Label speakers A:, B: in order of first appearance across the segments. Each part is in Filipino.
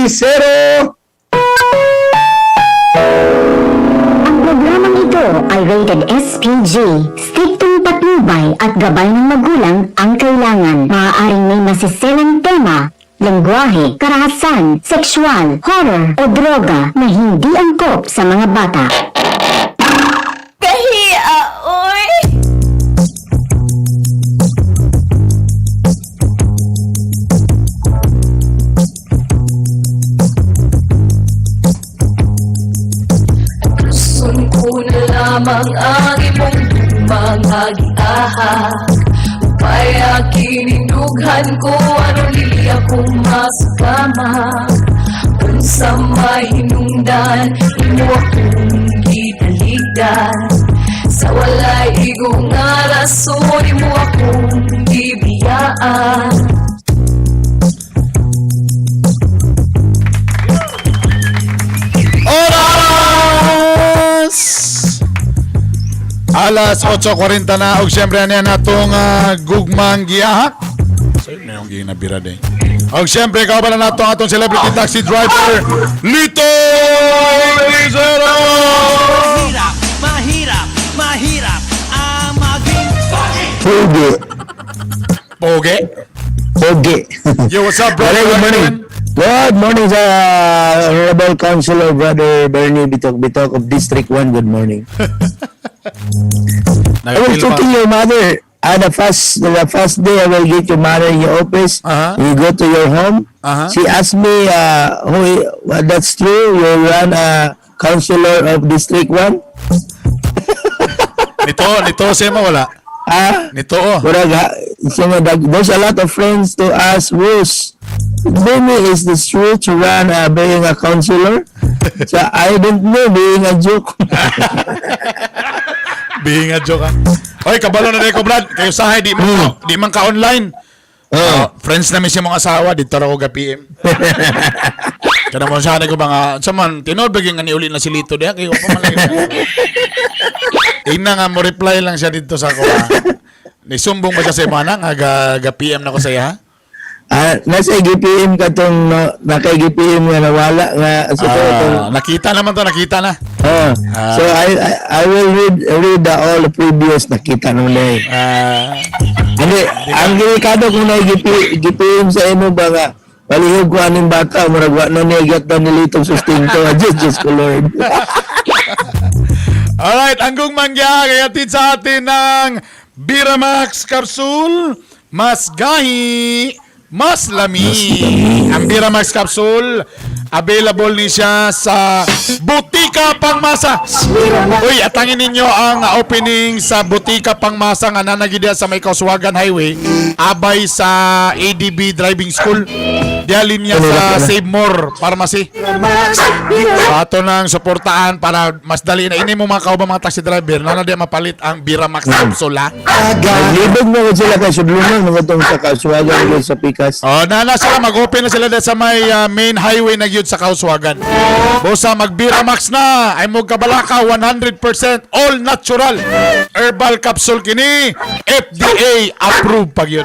A: Zero!
B: Ang programang ito ay rated SPG. Striktong patnubay at gabay ng magulang ang kailangan. Maaaring may masiselang tema, lengguwahe, karahasan, sexual, horror o droga na hindi angkop sa mga bata.
C: Kahiya, oy! Gusto ko na lamang ang imong mga giahak upay akinindughan ko ano lili akong masukama unsa mahinungdan imo akong gitaligdan sa walay igong nga rason imo akong bibiyaan.
D: Oras! Alas 8:40 na og siyempre niya natong gugmang giyahak. So yun na yung ginabira din. Og siyempre kauban na nato atong celebrity taxi driver Lito Lizero.
E: Mahirap ang maging
A: Pogi.
D: Poge.
A: Pogi.
D: Yo, what's up, bro?
A: Good morning. Good morning sa Honorable Councilor Brother Bernie Bitok of District 1. Good morning. I will taking your mother. The first day I will get your mother in your office. You go to your home. She asked me, that's true. You run a councilor of District 1.
D: Nito siya mawala. Nito
A: There's a lot of friends to ask Bruce. Benny, is this true to run being a councilor? So I don't know, being a joke.
D: Being a joke. Oy, kabalo na rin ko, Brad. Kayo sahay, di man ka online. Friends namin siya mga asawa, dito ra ko ga PM. Kada mo sana ko mga saman tinod baging ani uli na si Lito diha kayo pa man. Ina nga mo reply lang siya dito sa ako. Nisumbong ba siya sa mana nga ga PM na ko sa iya?
A: Nasa GPM ka tong naka-GPM nga nawala nga
D: nakita naman to, nakita na.
A: So I will read all the previous nakita nung lay. Hindi, ang delikado kung na-GPM sa imo ba nga palihog ko aning bata murag wa na nigat na nilitong sustento. Just ko Lord.
D: Alright, anggung mangya kaya sa atin ng Biramax Capsule, mas gahi, mas lami. Ang Biramax Capsule, available ni siya sa Butika Pangmasa. Uy, atangin ninyo ang opening sa Butika Pangmasa nga nanagidya sa may Kauswagan Highway, abay sa ADB Driving School. Dialin niya sa Save More Pharmacy. Ato nang suportaan para mas dali na ini mo mga kauban mga taxi driver na di mapalit ang Biramax Capsule.
A: Libog mo sila kay sudlunan mga tong sa Kauswagan sa Pikas.
D: Nana sila mag-open na sila sa may main highway na yun sa Kauswagan. Bosa mag-Biramax na ay mo kabalaka 100% all natural herbal capsule kini FDA approved pag yun.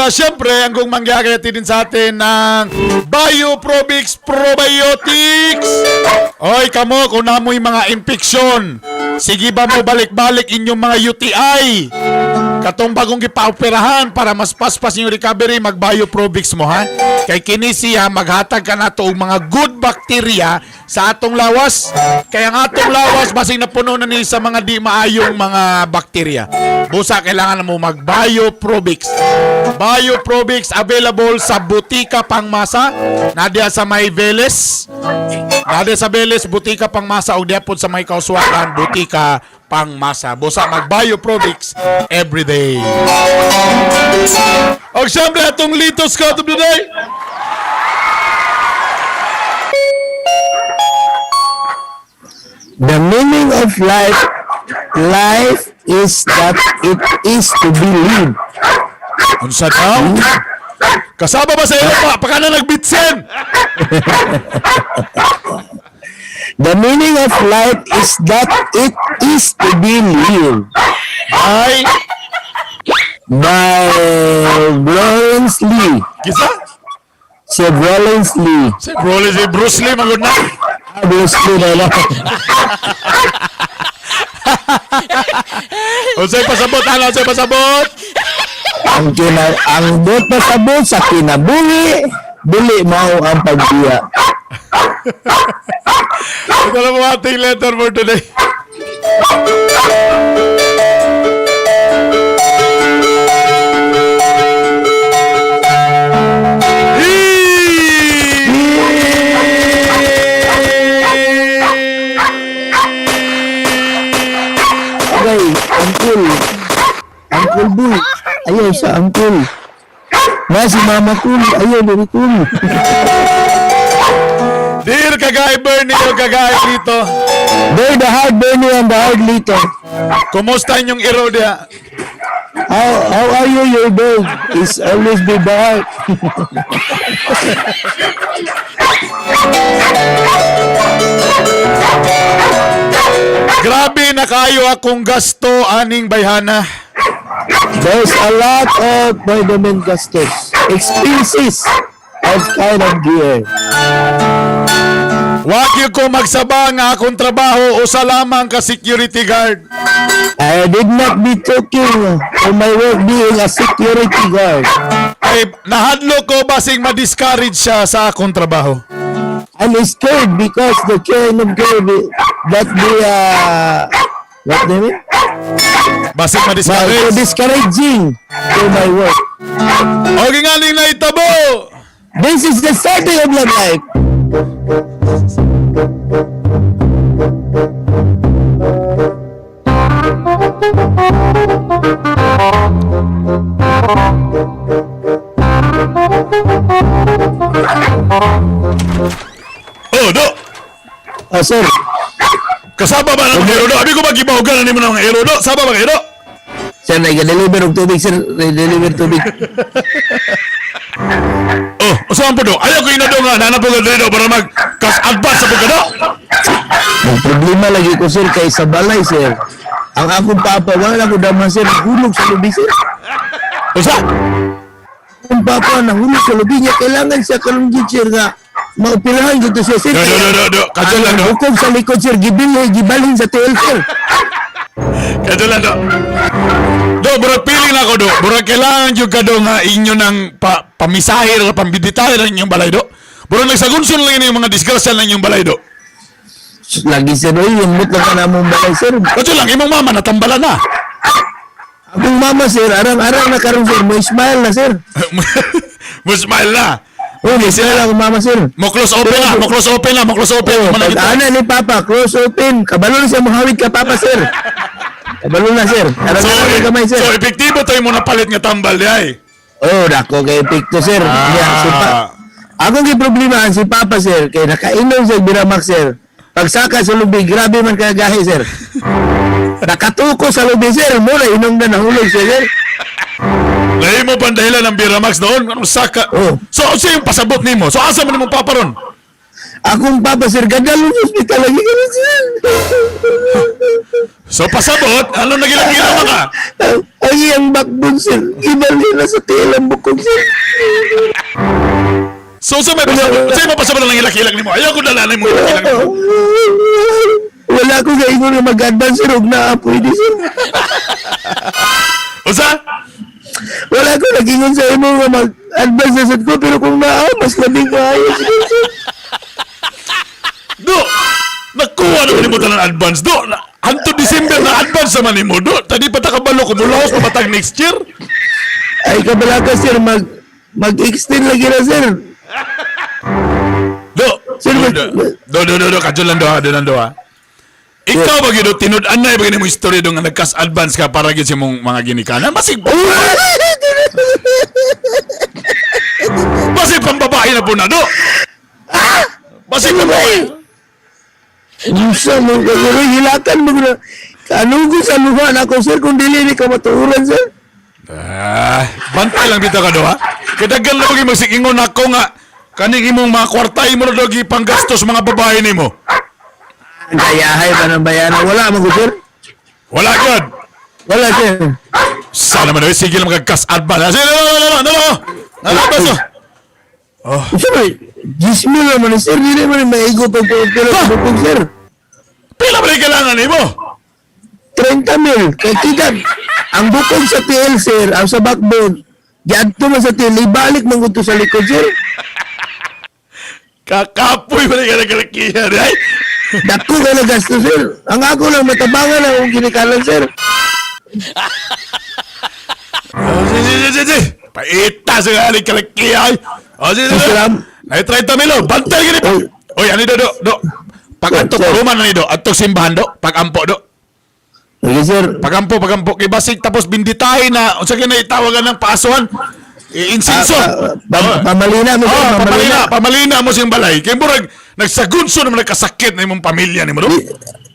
D: Siyempre ang kung mangyayari din sa atin ng Bioprobix Probiotics. Oy kamo kung namoy mga infeksyon, sige ba mo balik-balik inyong mga UTI, katong bagong gipaoperahan para mas paspas yung recovery, mag Bioprobix mo ha. Kay kini siya maghatag ka na to mga good bacteria sa atong lawas. Kaya ang atong lawas basing napuno na ni sa mga di maayong mga bakterya. Busa kailangan mo mag Bioprobix. Bioprobix available sa Butika Pangmasa, nadia sa may Veles. Nadia sa Veles Butika Pangmasa o diapon sa may Kauswagan Butika Pangmasa. Busa mag Bioprobix everyday. Og siyempre atong Litos Quote of the Day.
A: The meaning of life is that it is to be lived.
D: Unsa daw? Kasama ba sa iyo pa? Paka na nagbitsen.
A: The meaning of life is that it is to be lived. By Lawrence Lee.
D: Kisa?
A: Si Rollins Lee.
D: Si Bruce Lee, magod na.
A: Bruce Lee na lang.
D: Unsay pasabot, ano? Unsay pasabot?
A: Ang bot pasabot sa kinabuhi, dili mao ang pagbiya.
D: Ito na po ating letter for today.
A: Okay, Uncle. Uncle Bull. Ayaw sa Uncle. Na si Mama Cool. Ayaw, very cool.
D: Dear Kagay Bernie o Kagay Lito,
A: They're the hard Bernie and the hard Lito.
D: kumusta inyong iro diya?
A: How are you, your dog? It's always be the heart.
D: Grabe na kayo akong gasto aning bayhana.
A: There's a lot of vitamin gastos. Expenses of kind of gear.
D: Wag yung ko magsaba nga akong trabaho o sa lamang ka security guard.
A: I did not be talking of my work being a security guard.
D: Ay, nahadlo ko basing ma-discourage siya sa akong trabaho.
A: I'm scared because the kind of gear that be what do you mean?
D: Basing
A: So
D: ma-discourage.
A: discouraging to my work.
D: O gingaling na itabo!
A: This is the starting of my life.
D: Oh, do!
A: Oh, sir.
D: Kasaba ba ng mga hero do? Abi ko magibahugan na ni mo ng mga hero do? Saba ba hero?
A: Sir, nag-deliver ng tubig, sir. Nag-deliver tubig.
D: Oh, usahan po do. Ayaw ko ina do nga. Nanap po do para mag-advance sa pagkado.
A: Ang problema lagi ko, sir, kay sa balay, sir. Ang akong papa, wala ko daman, sir, nahulog sa lubi, sir.
D: Usa?
A: Ang papa, nahulog sa lubi niya. Kailangan siya kalunggit, sir, nga maupilahan dito siya, sir.
D: Do. Kadyo lang do.
A: Ang hukom sa likod, sir, gibalhin sa tail, sir.
D: Kadyo lang do. Do, burag pili na ko do. Burag kailangan yung ka do nga inyo ng pamisahir o pambibitahin ng inyong balay do. Burag nagsagunsun lang yung mga disgrasya ng inyong balay do.
A: Lagi, sir, yung mut lang ka namong balay, sir.
D: Kadyo lang, imong mama natambala na.
A: Akong mama, sir, arang-arang na karon, sir. May smile na, sir.
D: Mo smile na.
A: Oh, may smile akong mama, sir.
D: Mo close open na, mo close open na, mo close open.
A: Oh,
D: Manakita.
A: pag-ana ni Papa, close open. Kabalo na siya, mahawid ka, Papa, sir. Kabalo na, sir. Arang-arang na kamay, sir.
D: So, epektibo tayo mo napalit nga tambal di ay.
A: Oh, dako kay Picto, sir. Yeah, si ako kay problema si Papa, sir, kay nakainom siya Biramak, sir. Pagsaka sa lubi, grabe man kagahi, sir. Nakatuko sa lubi, sir. Muna, inom na nahulog siya, sir.
D: Lahi mo pandahilan ng Biramax doon, anong saka.
A: Oh.
D: So, ano yung pasabot ni mo? So, asa mo ni mong paparon?
A: Akong Papa, sir, gadalo sa hospital lagi ka na, sir.
D: So, pasabot? Ano nagilang-gilang ka?
A: Ang iyang backbone, sir. Ibali na sa tilang bukog, sir.
D: So, sa may pasabot? Sa may pasabot lang ilak-ilak ni mo? Ayaw ko dalanay mo ilak-ilak ni mo.
A: Wala ko sa inyo na mag-advance, sir. Huwag na pwede, sir.
D: O sa?
A: Wala ko nag-ingon sa inyo na mag-advance na sad ko. Pero kung mas labing maayos, sir.
D: Do! Nakuha naman ni mo talang advance. Do! Hanto December na advance naman ni mo. Do! Tadi pa takabalo ko. Bulaos pa matag next year.
A: Ay, kabala ka, sir. Mag-extend lagi na, sir.
D: Do!
A: Sir,
D: Do. Kadyo lang do ha. Do lang do ha. Ikaw ba gido tinud-an na ba mo story do nga nagkas advance ka para gyud sa mong mga ginikanan? Basig pambabae na po na do. Basig pambabae.
A: Musa mo, kaguro, hilatan mo na. Kanugo sa luha na ako, sir, kung dili ni ka matuuran, sir.
D: Bantay lang dito ka do ha. Kadagan na pag magsikingon ako nga kaning imong mga kwartay mo na do panggastos mga babae nimo.
A: Gayahay ba ng bayanan? Wala mo, sir.
D: Wala gud.
A: Wala, sir.
D: Sana man sige lang magkas advance. Sige, no. Nalabas no. Oh.
A: Siyempre, 10 mil naman, sir. Hindi naman maigo pag pero sa bukog, sir.
D: Pila ba yung kailangan mo?
A: 30 mil. Kaya kita, ang bukog sa TL, sir, ang sa backbone, diadto man sa TL, ibalik man ko to sa likod, sir.
D: Kakapoy ba yung kalakihan, ay?
A: Dako ka na gasto, sir. Ang ako lang, matabangan na akong ginikalan, sir.
D: Oh, sige. Paita sa galing kalakihan. Oh, sige.
A: Salam.
D: Ay, 30 mil, bantay ka pa. Oy, ano do? Pag antok
A: Sir.
D: ruman na do, antok simbahan do, pag ampo do.
A: Okay, sir.
D: Pagampo, kay basig tapos binditahin na, unsa kaya na itawagan ng paasuhan? Insinso.
A: Pamalina mo, sir.
D: Pamalina mo siyang balay. Kaya murag, nagsagunso naman nagkasakit na imong pamilya ni mo do.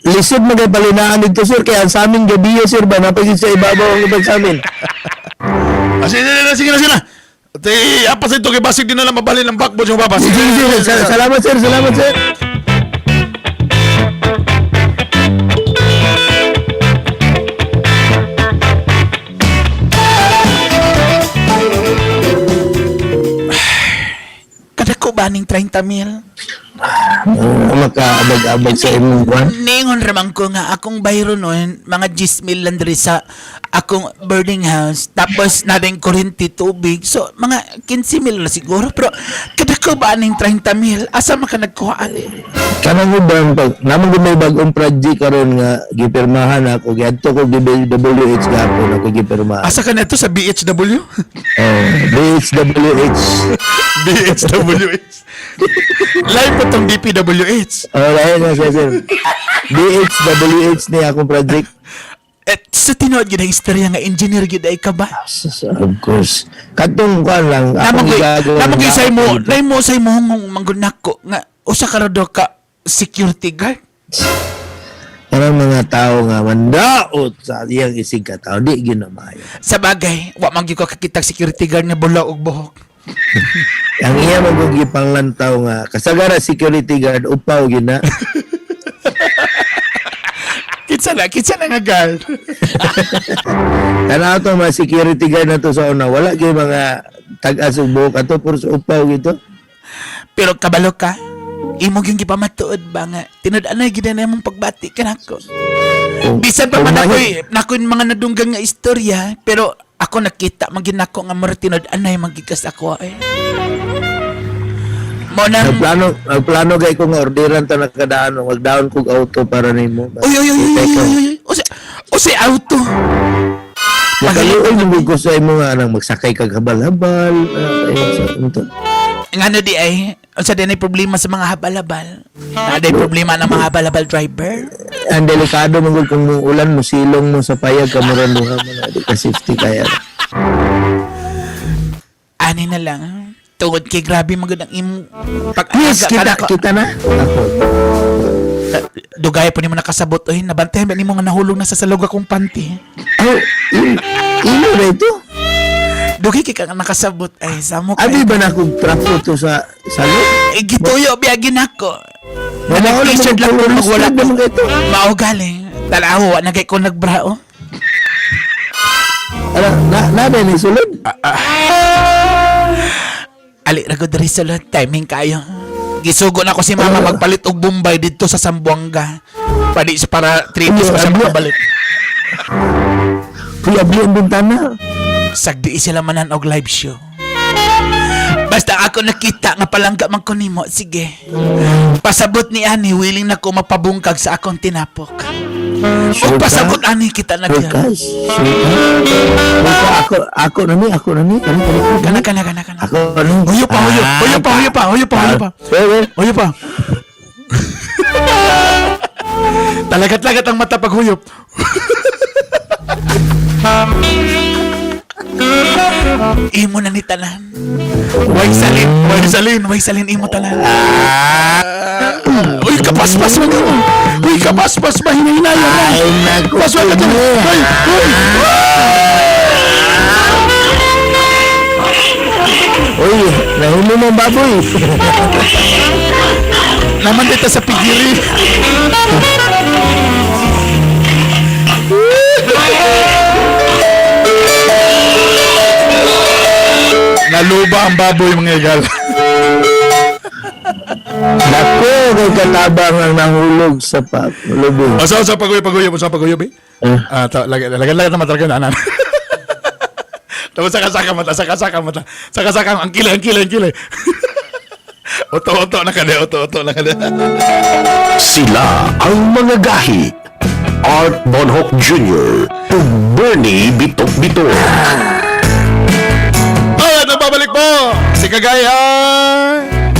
A: Lisod magabalinaan dito, sir. Kaya sa amin gabi, sir, ba? Napagin sa ibabaw ang ibang sa amin.
D: Sige na. Apas ito kay basig din na lang mabalin ng backbone yung babas.
A: Sige. Salamat, sir.
E: Kada ko ba ning 30 mil?
A: Makaabag-abag sa imong buwan.
E: Ningon ramang ko nga akong bayro noon, mga 10 mil lang diri sa akong boarding house. Tapos naring kuryente tubig. So, mga 15 mil na siguro. Pero kada ko ba ning 30 mil? Asa maka nagkuha ali?
A: Kanang ubang pag naman ko may bagong project karon nga gipirmahan ako giadto ko DWH gapon ako gipirmahan.
D: Asa ka na ito sa BHW?
A: DHWH.
D: BHWH. Live po itong DPWH.
A: Alright na sir. DHWH ni akong project.
E: At sa tinood yun ang istorya nga engineer yun ay ka ba?
A: Of course. Katong kuan lang
E: Namang
A: gagawin
E: say mo, nay mo say mo mong manggunako nga usa ka rado ka security guard.
A: Karang mga tao nga mandaot sa iyang isig ka tao di ginamayo.
E: Sa bagay, wa man gyud ko kakitag security guard nga bulaw og buhok.
A: Ang iya magugipang lantaw nga kasagara security guard upaw gyud na.
E: Kitsa na nga guard.
A: Kana ato mga security guard na to sa una wala gyud mga tag-as og buhok ato puro sa upaw gyud to.
E: Pero kabalo ka, imo gyud gipamatuod ba nga tinud-anay gyud na imong pagbati kanako. Bisan pa man nakoy mga nadunggang nga istorya, pero ako nakita magin nako nga martinod anay magikas ako eh. Mo nang
A: Nagplano kay ko nga orderan ta nakadaan magdaon kog auto para nimo.
E: Uy. O si auto.
A: Magaluoy mo ko sa imo nga nang magsakay kag habal-habal.
E: Ngano di ay unsa din ay problema sa mga habal-habal? Naday problema ng mga habal-habal driver.
A: Ang delikado mong kung ulan mo silong mo sa payag kamuranduhan mo na di ka safety kaya.
E: Ani na lang. Tungod kay grabe magandang imo
A: Yes, kita na. Ako.
E: Dugay po nimo nakasabot oy, nabantayan ba nimo nga nahulog na sa salog akong panty.
A: Oh, ino na ito?
E: Dugay kay ka nakasabot ay samo kay.
A: Abi ba na akong trapo to sa salon?
E: Gituyo biyagin ako.
A: Wala ko
E: T-shirt lang
A: naman
E: pag wala
A: naman
E: ko.
A: ito.
E: Mao galing. Tanaw wa na kay ko nagbrao.
A: Na ni sulod?
E: Ali ra gud diri sulod timing kayo. Gisugo na ko si mama magpalit og Bombay didto sa Sambuanga. Padi sa para 3 days pa siya makabalik.
A: Kuya, bli ang bintana.
E: Sagdi sila manan og live show. Basta ako nakita nga palangga man ko nimo, sige. Pasabot ni ani willing na ko mapabungkag sa akong tinapok.
A: Sure
E: O
A: ka?
E: pasabot ani kita na diyan.
A: Bukas. Ako na ni.
E: Kana.
A: Ako ano?
E: Huyo pa. Huyo pa. Talagat-lagat ang mata pag huyop. Imo na ni tanan. Way salin imo tanan. Uy, kapaspas man imo. Uy, kapaspas ba hinahinayan.
A: Ay, naku.
E: Paswa ka dyan.
A: Uy, nahuli mo ang baboy.
E: Naman dito sa pigiri.
D: Naluba ang baboy mga igal.
A: Dako kay katabang ang nahulog sa lubong.
D: Sa paguyop eh. Lagyan na matalaga na anan. Tapos saka-saka mata. Saka-saka ang kilay. Oto na kada.
F: Sila ang mga gahi. Art Bonhoc Jr. ug Bernie Bitok-Bitok.
D: Alright, nababalik po si Cagayan